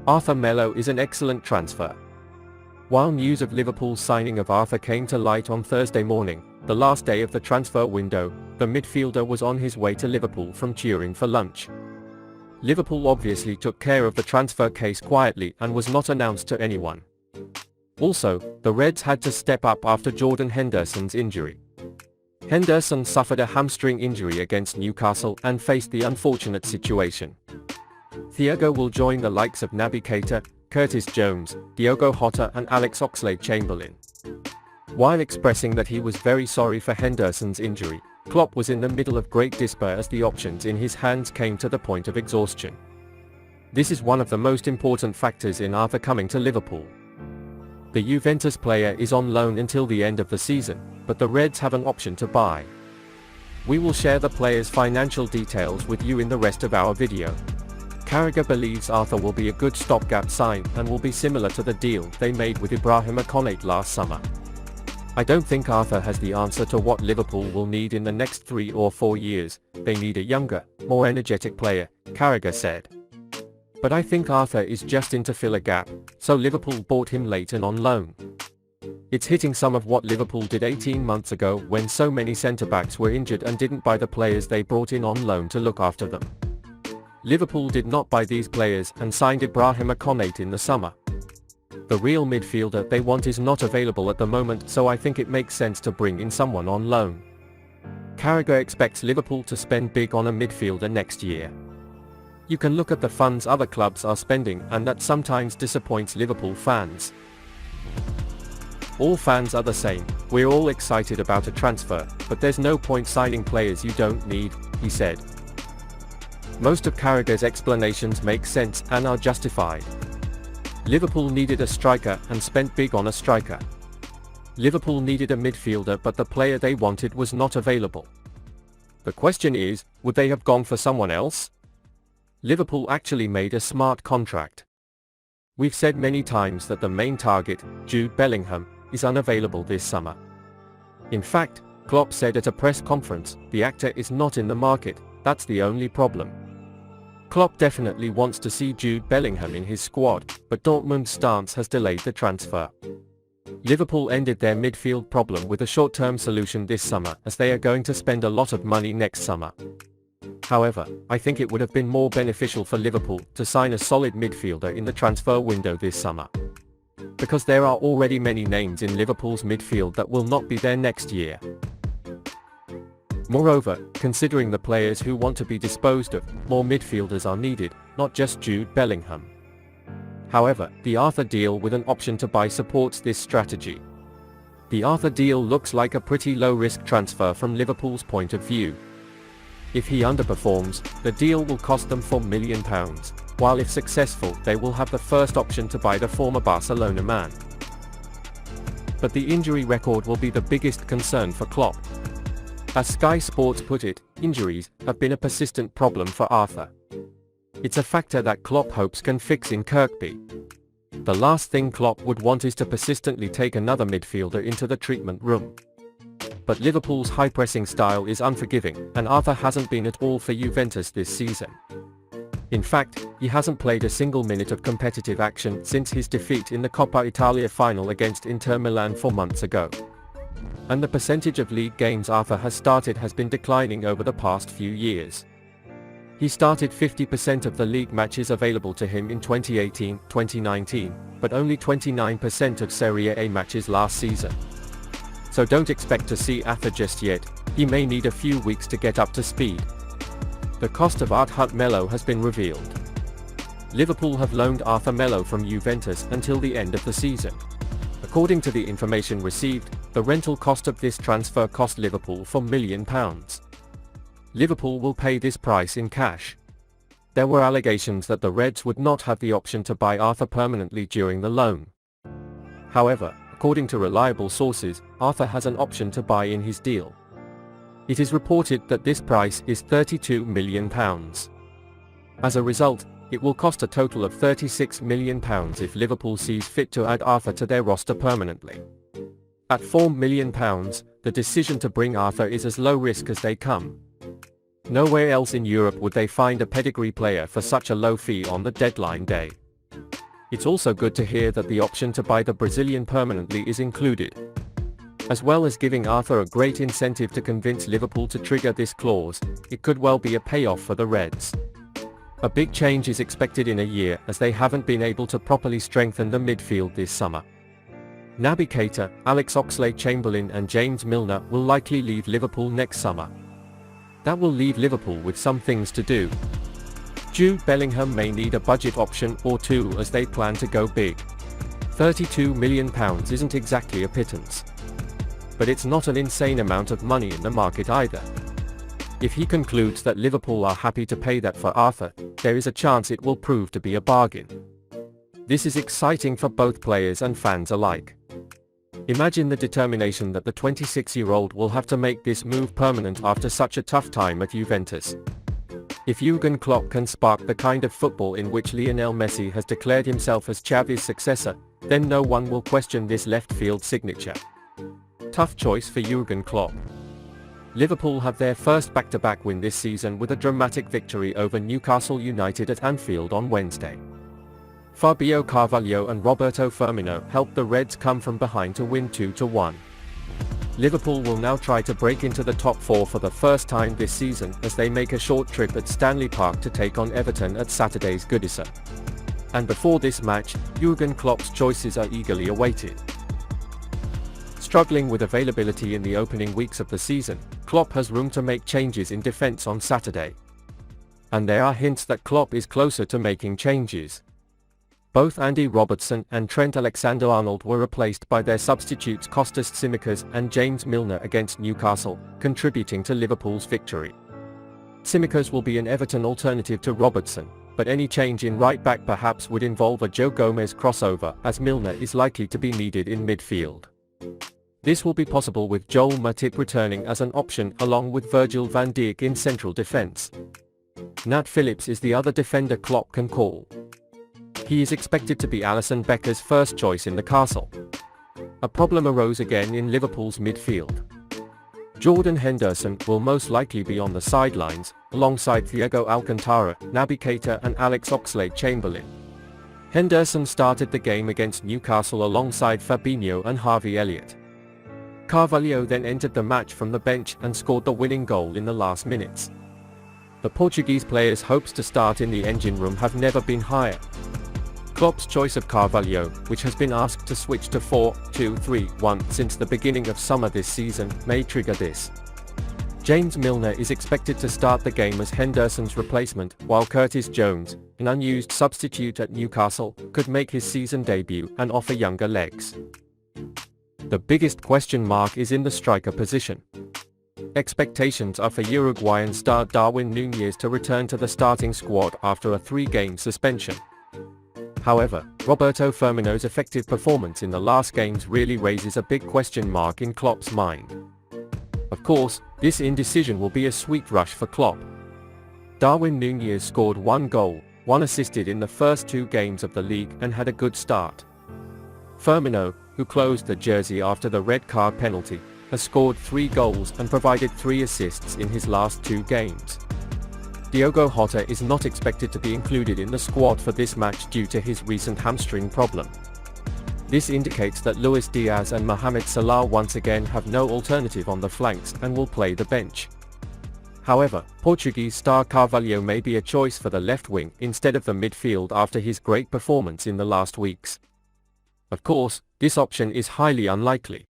Arthur Melo is an excellent transfer. While news of Liverpool's signing of Arthur came to light on Thursday morning, the last day of the transfer window, the midfielder was on his way to Liverpool from Turin for lunch. Liverpool obviously took care of the transfer case quietly and was not announced to anyone. Also, the Reds had to step up after Jordan Henderson's injury. Henderson suffered a hamstring injury against Newcastle and faced the unfortunate situation. Thiago will join the likes of Naby Keita, Curtis Jones, Diogo Jota and Alex Oxlade-Chamberlain. While expressing that he was very sorry for Henderson's injury, Klopp was in the middle of great despair as the options in his hands came to the point of exhaustion. This is one of the most important factors in Arthur coming to Liverpool. The Juventus player is on loan until the end of the season, but the Reds have an option to buy. We will share the player's financial details with you in the rest of our video. Carragher believes Arthur will be a good stopgap sign and will be similar to the deal they made with Ibrahima Konate last summer. I don't think Arthur has the answer to what Liverpool will need in the next 3 or 4 years. They need a younger, more energetic player, Carragher said. But I think Arthur is just in to fill a gap, so Liverpool bought him late and on loan. It's hitting some of what Liverpool did 18 months ago when so many centre-backs were injured and didn't buy the players they brought in on loan to look after them. Liverpool did not buy these players and signed Ibrahima Konate in the summer. The real midfielder they want is not available at the moment, so I think it makes sense to bring in someone on loan. Carragher expects Liverpool to spend big on a midfielder next year. You can look at the funds other clubs are spending and that sometimes disappoints Liverpool fans. All fans are the same, we're all excited about a transfer, but there's no point signing players you don't need, he said. Most of Carragher's explanations make sense and are justified. Liverpool needed a striker and spent big on a striker. Liverpool needed a midfielder, but the player they wanted was not available. The question is, would they have gone for someone else? Liverpool actually made a smart contract. We've said many times that the main target, Jude Bellingham, is unavailable this summer. In fact, Klopp said at a press conference, the actor is not in the market, that's the only problem. Klopp definitely wants to see Jude Bellingham in his squad, but Dortmund's stance has delayed the transfer. Liverpool ended their midfield problem with a short-term solution this summer, as they are going to spend a lot of money next summer. However, I think it would have been more beneficial for Liverpool to sign a solid midfielder in the transfer window this summer. Because there are already many names in Liverpool's midfield that will not be there next year. Moreover, considering the players who want to be disposed of, more midfielders are needed, not just Jude Bellingham. However, the Arthur deal with an option to buy supports this strategy. The Arthur deal looks like a pretty low-risk transfer from Liverpool's point of view. If he underperforms, the deal will cost them £4 million, while if successful they will have the first option to buy the former Barcelona man. But the injury record will be the biggest concern for Klopp. As Sky Sports put it, injuries have been a persistent problem for Arthur. It's a factor that Klopp hopes can fix in Kirkby. The last thing Klopp would want is to persistently take another midfielder into the treatment room. But Liverpool's high-pressing style is unforgiving, and Arthur hasn't been at all for Juventus this season. In fact, he hasn't played a single minute of competitive action since his defeat in the Coppa Italia final against Inter Milan 4 months ago. And the percentage of league games Arthur has started has been declining over the past few years. He started 50% of the league matches available to him in 2018-2019, but only 29% of Serie A matches last season. So don't expect to see Arthur just yet, he may need a few weeks to get up to speed. The cost of Arthur Melo has been revealed. Liverpool have loaned Arthur Melo from Juventus until the end of the season. According to the information received, the rental cost of this transfer cost Liverpool £4 million. Liverpool will pay this price in cash. There were allegations that the Reds would not have the option to buy Arthur permanently during the loan. However, according to reliable sources, Arthur has an option to buy in his deal. It is reported that this price is £32 million. As a result, it will cost a total of £36 million if Liverpool sees fit to add Arthur to their roster permanently. At £4 million, the decision to bring Arthur is as low risk as they come. Nowhere else in Europe would they find a pedigree player for such a low fee on the deadline day. It's also good to hear that the option to buy the Brazilian permanently is included, as well as giving Arthur a great incentive to convince Liverpool to trigger this clause. It could well be a payoff for the Reds. A big change is expected in a year, as they haven't been able to properly strengthen the midfield this summer. Naby Keita, Alex Oxlade-Chamberlain and James Milner will likely leave Liverpool next summer. That will leave Liverpool with some things to do. Jude Bellingham may need a budget option or two as they plan to go big. £32 million isn't exactly a pittance, but it's not an insane amount of money in the market either. If he concludes that Liverpool are happy to pay that for Arthur, there is a chance it will prove to be a bargain. This is exciting for both players and fans alike. Imagine the determination that the 26-year-old will have to make this move permanent after such a tough time at Juventus. If Jürgen Klopp can spark the kind of football in which Lionel Messi has declared himself as Xavi's successor, then no one will question this left-field signature. Tough choice for Jürgen Klopp. Liverpool have their first back-to-back win this season with a dramatic victory over Newcastle United at Anfield on Wednesday. Fabio Carvalho and Roberto Firmino helped the Reds come from behind to win 2-1. Liverpool will now try to break into the top four for the first time this season as they make a short trip at Stanley Park to take on Everton at Saturday's Goodison. And before this match, Jürgen Klopp's choices are eagerly awaited. Struggling with availability in the opening weeks of the season, Klopp has room to make changes in defence on Saturday. And there are hints that Klopp is closer to making changes. Both Andy Robertson and Trent Alexander-Arnold were replaced by their substitutes Kostas Tsimikas and James Milner against Newcastle, contributing to Liverpool's victory. Tsimikas will be an Everton alternative to Robertson, but any change in right-back perhaps would involve a Joe Gomez crossover, as Milner is likely to be needed in midfield. This will be possible with Joel Matip returning as an option along with Virgil van Dijk in central defence. Nat Phillips is the other defender Klopp can call. He is expected to be Alisson Becker's first choice in the castle. A problem arose again in Liverpool's midfield. Jordan Henderson will most likely be on the sidelines, alongside Thiago Alcantara, Naby Keita and Alex Oxlade-Chamberlain. Henderson started the game against Newcastle alongside Fabinho and Harvey Elliott. Carvalho then entered the match from the bench and scored the winning goal in the last minutes. The Portuguese player's hopes to start in the engine room have never been higher. Klopp's choice of Carvalho, which has been asked to switch to 4-2-3-1 since the beginning of summer this season, may trigger this. James Milner is expected to start the game as Henderson's replacement, while Curtis Jones, an unused substitute at Newcastle, could make his season debut and offer younger legs. The biggest question mark is in the striker position. Expectations are for Uruguayan star Darwin Nunez to return to the starting squad after a 3-game suspension. However, Roberto Firmino's effective performance in the last games really raises a big question mark in Klopp's mind. Of course, this indecision will be a sweet rush for Klopp. Darwin Nunez scored 1 goal, 1 assisted in the first 2 games of the league and had a good start. Firmino, who closed the jersey after the red card penalty, has scored 3 goals and provided 3 assists in his last 2 games. Diogo Jota is not expected to be included in the squad for this match due to his recent hamstring problem. This indicates that Luis Diaz and Mohamed Salah once again have no alternative on the flanks and will play the bench. However, Portuguese star Carvalho may be a choice for the left wing instead of the midfield after his great performance in the last weeks. Of course, this option is highly unlikely.